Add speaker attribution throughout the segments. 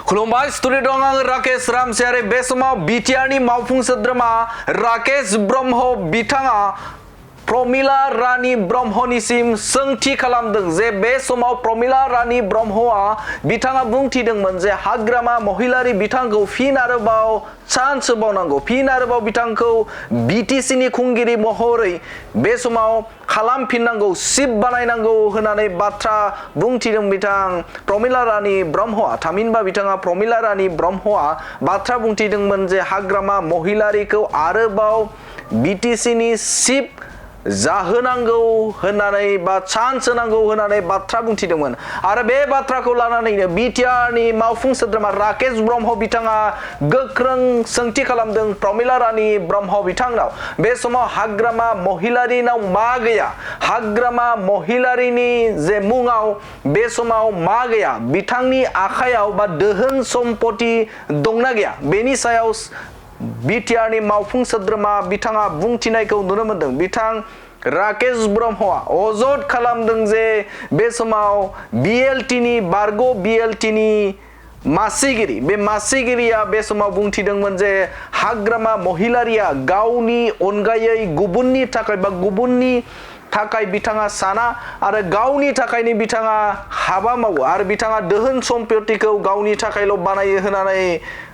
Speaker 1: खुलुमबाय स्टुडिअ दं आं राकेश रामसियारि बे समाव बिटिआरनि मावफुं सोद्रोमा राकेश ब्रह्म बिथाङा प्रमिला रानी ब्रह्मनिसिम सोंथि खालामदों जे बे समाव प्रमिला रानी ब्रह्मआ बिथाङा बुंथिदोंमोन जे हाग्रामा महिलारि बिथांखौ फिन आरोबाव चान्स होबावनांगौ फिन आरोबाव बिथांखौ बिटिसिनि खुंगिरि महरै बे समाव खालामफिननांगौ सिप बानायनांगौ होननानै बाथ्रा बुंथिदों बिथां प्रमिला रानी ब्रह्मआ थामहिनबा बिथाङा प्रमिला रानी ब्रह्मआ बाथ्रा बुंथिदोंमोन जे हाग्रामा महिलारिखौ आरोबाव बिटिसिनि सिप जाहोनांगौ होननानै बा चान्स होनांगौ होननानै बाथ्रा बुंथिदोंमोन आरो बे बाथ्राखौ लानानैनो बिटिआरनि मावफुं सोद्रोमा राकेश ब्रह्म बिथाङा गोख्रों सोंथि खालामदों प्रमिला रानी ब्रह्म बिथांनाव बे समाव हाग्रामा महिलारिनाव मा गैया हाग्रामा महिलारिनि जे मुङाव बे समाव मा गैया बिथांनि आखायाव बा दोहोन सम्पति दंना गैया बेनि सायाव बिटिआरनि मावफुं सोद्रोमा बिथाङा बुंथिनायखौ नुनो मोनदों बिथां राकेश ब्रह्मआ अजद खालामदों जे बे समाव बिएलटिनि बारग' बिएलटिनि मासिगिरि बे मासिगिरिया बे समाव बुंथिदोंमोन जे हाग्रामा महिलारिया गावनि अनगायै गुबुननि थाखाय बा गुबुननि थाखाय बिथाङा साना आरो गावनि थाखायनो बिथाङा हाबा मावो आरो बिथाङा दोहोन सम्पतिखौ गावनि थाखायल' बानायो होननानै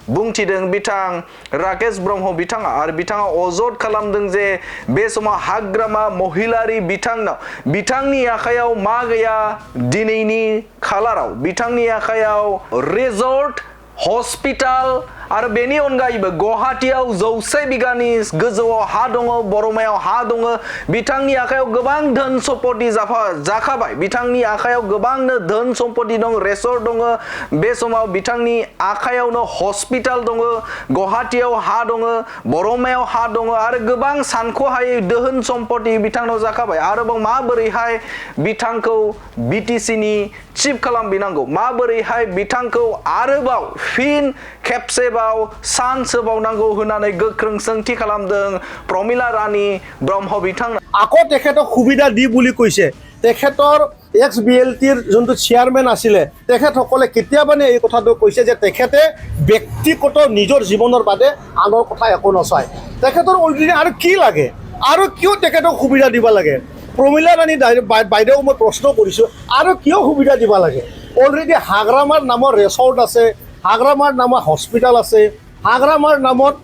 Speaker 1: बुंथिदों बिथां राकेश ब्रह्म बिथाङा आरो बिथाङा अजद खालामदों जे बे समाव हाग्रामा महिलारि बिथांनाव बिथांनि आखायाव मा गैया दिनैनि खालाराव बिथांनि आखायाव रिजर्ट हस्पिटाल आरो बेनि अनगायैबो गुवाहाटीआव 100 बिगानि गोजौआव हा दङ बरमायाव हा दङ बिथांनि आखायाव गोबां धोन सम्पति जाखाबाय बिथांनि आखायाव गोबांनो धोन सम्पति दं रिसर्ट दङ बे समाव बिथांनि आखायावनो हस्पिटाल दङ गुवाहाटीआव हा दङ बरमायाव हा दङ आरो गोबां सानख'हायै धोन सम्पति बिथांनाव जाखाबाय आरोबाव माबोरैहाय बिथांखौ बिटिसिनि चिफ खालामबिनांगौ माबोरैहाय बिथांखौ आरोबाव फिन खेबसेबाव चान्स होबावनांगौ होननानै गोख्रों सोंथि खालामदों प्रमिला रानी ब्रह्म बिथाङा
Speaker 2: আকৌ তেখেতক সুবিধা দি বুলি কৈছে তেখেতৰ এক্স বিএলটিৰ যোনটো চেয়াৰমেন আছিলে তেখেতসকলে কেতিয়াবানে এই কথাটো কৈছে যে তেখেতে ব্যক্তিগত নিজৰ জীৱনৰ বাদে আনৰ কথা একো নচায় তেখেতৰ অলৰেডি আৰু কি লাগে আৰু কিয় তেখেতক সুবিধা দিব লাগে প্ৰমিলা ৰাণী বাইদেউ মই প্ৰশ্ন কৰিছোঁ আৰু কিয় সুবিধা দিব লাগে অলৰেডি হাগ্ৰামাৰ নামৰ ৰিসৰ্ট আছে হাগ্ৰামাৰ নামত হস্পিটাল আছে হাগ্ৰামাৰ নামত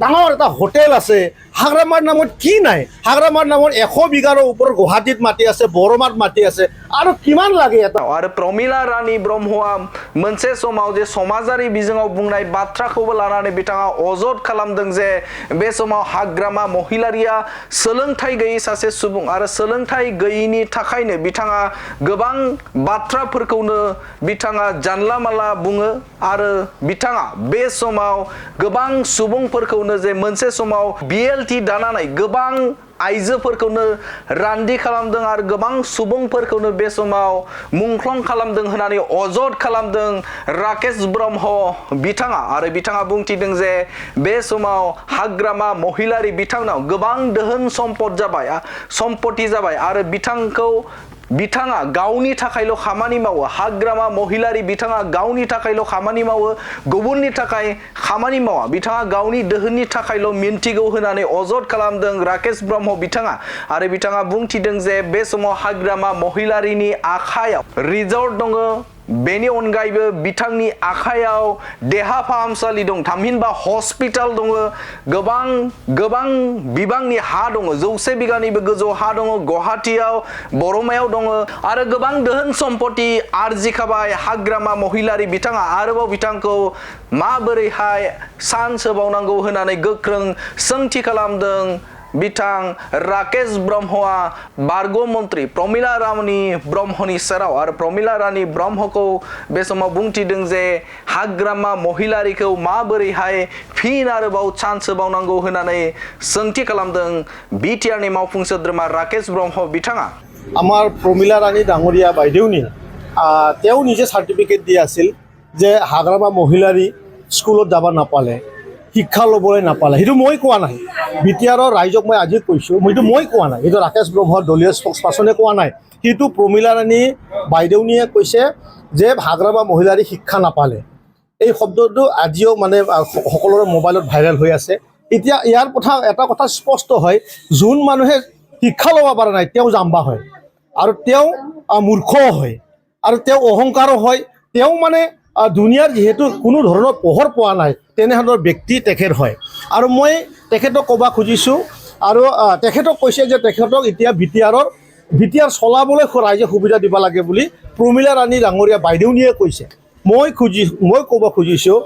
Speaker 2: ডাঙৰ এটা হোটেল আছে হাগ্ৰামাৰ নামত কি নাই হাগ্ৰামাৰ নামত 100 বিঘাৰ ওপৰত গুৱাহাটীত মাটি আছে বৰমাত মাটি আছে আৰু কিমান লাগে এটা
Speaker 1: आरो प्रमिला रानी ब्रह्मआ मोनसे समाव जे समाजारि बिजोङाव बुंनाय बाथ्राखौबो लानानै बिथाङा अजद खालामदों जे बे समाव हाग्रामा महिलारिया सोलोंथाइ गैयै सासे सुबुं आरो सोलोंथाइ गैयैनि थाखायनो बिथाङा गोबां बाथ्राफोरखौनो बिथाङा जानला मानला बुङो आरो बिथाङा बे समाव गोबां सुबुंफोरखौनो जे मोनसे समाव बिएलटि दानानै गोबां आइजोफोरखौनो रान्दि खालामदों आरो गोबां सुबुंफोरखौनो बे समाव मुंख्लं खालामदों होननानै अजद खालामदों राकेश ब्रह्म बिथाङा आरो बिथाङा बुंथिदों जे बे समाव हाग्रामा महिलारि बिथांनाव गोबां दोहोन सम्पति जाबाय आरो बिथाङा गावनि थाखायल' खामानि मावो हाग्रामा महिलारि बिथाङा गावनि थाखायल' खामानि मावो गुबुननि थाखाय खामानि मावा बिथाङा गावनि दोहोननि थाखायल' मिन्थिगौ होननानै अजद खालामदों राकेश ब्रह्म बिथाङा आरो बिथाङा बुंथिदों जे बे समाव हाग्रामा महिलारिनि आखायाव रिजर्ट दङ बेनि अनगायैबो बिथांनि आखायाव देहा फाहामसालि दं थामहिनबा हस्पिटाल दङ गोबां बिबांनि हा दङ 100 बिगानिबो गोजौ हा दङ गुवाहाटीआव बरमायाव दङ आरो गोबां दोहोन सम्पति आरजिखाबाय हाग्रामा महिलारि बिथाङा आरोबाव बिथांखौ माबोरैहाय चान्स होबावनांगौ होननानै गोख्रों सोंथि खालामदों बिथां राकेश ब्रह्मआ बारग' मन्त्रि प्रमिला रानी ब्रह्मनि सेराव आरो प्रमिला रानी ब्रह्मखौ बे समाव बुंथिदों जे हाग्रामा महिलारिखौ माबोरैहाय फिन आरोबाव चान्स होबावनांगौ होननानै सोंथि खालामदों बिटिआरनि मावफुं सोद्रोमा राकेश ब्रह्म बिथाङा
Speaker 2: আমাৰ প্ৰমিলা ৰাণী ডাঙৰীয়া বাইদেউনী তেওঁ নিজে চাৰ্টিফিকেট দি আছিল যে হাগ্ৰামা মহিলাৰী স্কুলত যাব নাপালে শিক্ষা ল'বলৈ নাপালে সেইটো মই কোৱা নাই বিটিআৰৰ ৰাইজক মই আজি কৈছোঁ মই কোৱা নাই এইটো ৰাকেশ ব্ৰহ্মৰ দলীয় স্পক্স পাৰ্চনে কোৱা নাই কিন্তু প্ৰমীলা ৰাণী বাইদেউনীয়ে কৈছে যে হাগ্ৰামা মহিলাৰী শিক্ষা নাপালে এই শব্দটো আজিও মানে সকলোৰে মোবাইলত ভাইৰেল হৈ আছে এতিয়া ইয়াৰ এটা কথা স্পষ্ট হয় যোন মানুহে শিক্ষা ল'ব পৰা নাই তেওঁ জাম্বা হয় আৰু তেওঁ মূৰ্খ হয় আৰু তেওঁ অহংকাৰো হয় তেওঁ মানে দুনিয়াৰ যেহেতু কোনো ধৰণৰ পোহৰ পোৱা নাই তেনেধৰণৰ ব্যক্তি তেখেত হয় আৰু মই তেখেতক ক'ব খুজিছোঁ আৰু তেখেতক কৈছে যে তেখেতক এতিয়া বিটিআৰ চলাবলৈ ৰাইজে সুবিধা দিব লাগে বুলি প্ৰমীলা ৰাণী ডাঙৰীয়া বাইদেউনীয়ে কৈছে মই ক'ব খুজিছোঁ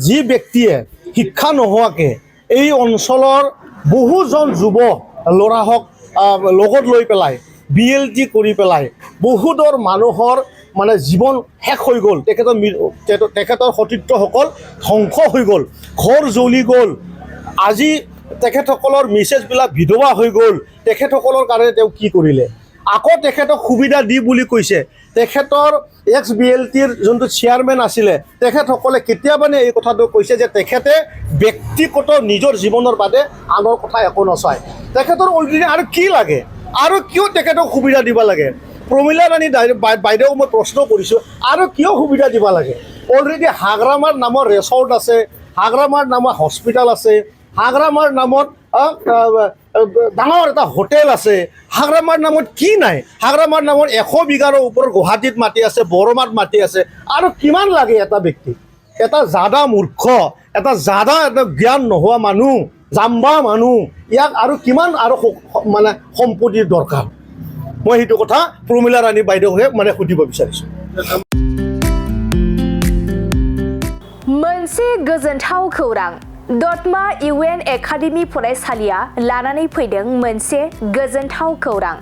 Speaker 2: যি ব্যক্তিয়ে শিক্ষা নোহোৱাকৈ এই অঞ্চলৰ বহুজন যুৱ ল'ৰাহক লগত লৈ পেলাই BLT কৰি পেলাই বহুতৰ মানুহৰ মানে জীৱন শেষ হৈ গ'ল তেখেতৰ সতীৰ্থসকল ধ্বংস হৈ গ'ল ঘৰ জ্বলি গ'ল আজি তেখেতসকলৰ মিছেছবিলাক বিধৱা হৈ গ'ল তেখেতসকলৰ কাৰণে তেওঁ কি কৰিলে আকৌ তেখেতক সুবিধা দি বুলি কৈছে তেখেতৰ XBLTৰ যোনটো চেয়াৰমেন আছিলে তেখেতসকলে কেতিয়াবানে এই কথাটো কৈছে যে তেখেতে ব্যক্তিগত নিজৰ জীৱনৰ বাদে আনৰ কথা একো নচায় তেখেতৰ অলৰেডি আৰু কি লাগে আৰু কিয় তেখেতক সুবিধা দিব লাগে প্ৰমীলা ৰাণী বাইদেউক মই প্ৰশ্ন কৰিছোঁ আৰু কিয় সুবিধা দিব লাগে অলৰেডি হাগ্ৰামাৰ নামৰ ৰেচৰ্ট আছে হাগ্ৰামাৰ নামৰ হস্পিটেল আছে হাগ্ৰামাৰ নামত ডাঙৰ এটা হোটেল আছে হাগ্ৰামাৰ নামত কি নাই হাগ্ৰামাৰ নামত 100 বিঘাৰ ওপৰত গুৱাহাটীত মাটি আছে বৰমাত মাটি আছে আৰু কিমান লাগে এটা ব্যক্তি এটা জাদা মূৰ্খ এটা জ্ঞান নোহোৱা মানুহ জাম্বা মানুহ ইয়াক আৰু কিমান আৰু মানে সম্পত্তিৰ দৰকাৰ মই সেইটো কথা প্ৰমীলা ৰাণী বাইদেউকে মানে সুধিব বিচাৰিছোঁ
Speaker 3: मोनसे गोजोनथाव खौरां दतमा UN एकाडेमि फरायसालिया लानानै फैदों मोनसे गोजोनथाव खौरां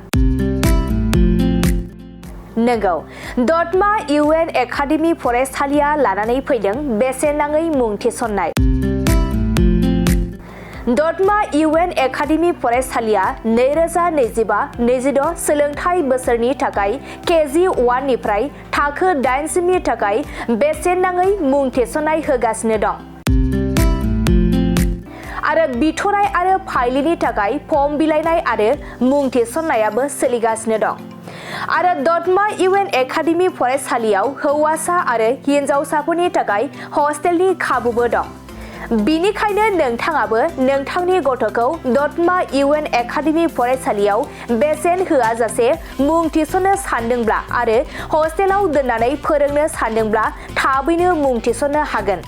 Speaker 3: नंगौ दतमा UN एकाडेमि फरायसालिया लानानै फैदों बेसेन नाङै मुं थिसननाय दतमा UN एकाडेमि फरायसालिया 2025-26 सोलोंथाइ बोसोरनि थाखाय KG1 निफ्राय थाखो 8 नि थाखाय बेसेन नाङै मुं थिसननाय होगासिनो दं आरो बिथराय आरो फाइलिनि थाखाय फर्म बिलाइनाय आरो मुं थिसननायाबो सोलिगासिनो दं आरो दतमा UN एकाडेमि फरायसालियाव हौवासा आरो हिनजावसाफोरनि थाखाय हस्टेलनि खाबुबो दं बिनिखायनो नोंथाङाबो नोंथांनि गथ'खौ दतमा UN एकाडेमि फरायसालियाव बेसेन होआजासे मुं थिसननो सानदोंब्ला आरो हस्टेलाव दोननानै फोरोंनो सानदोंब्ला थाबैनो मुं थिसननो हागोन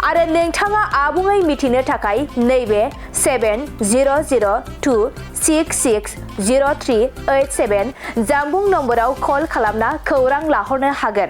Speaker 3: आरो नोंथाङा आबुङै मिथिनो थाखाय नैबे 7002660387 जानबुं नम्बराव कल खालामना खौरां लाहरनो हागोन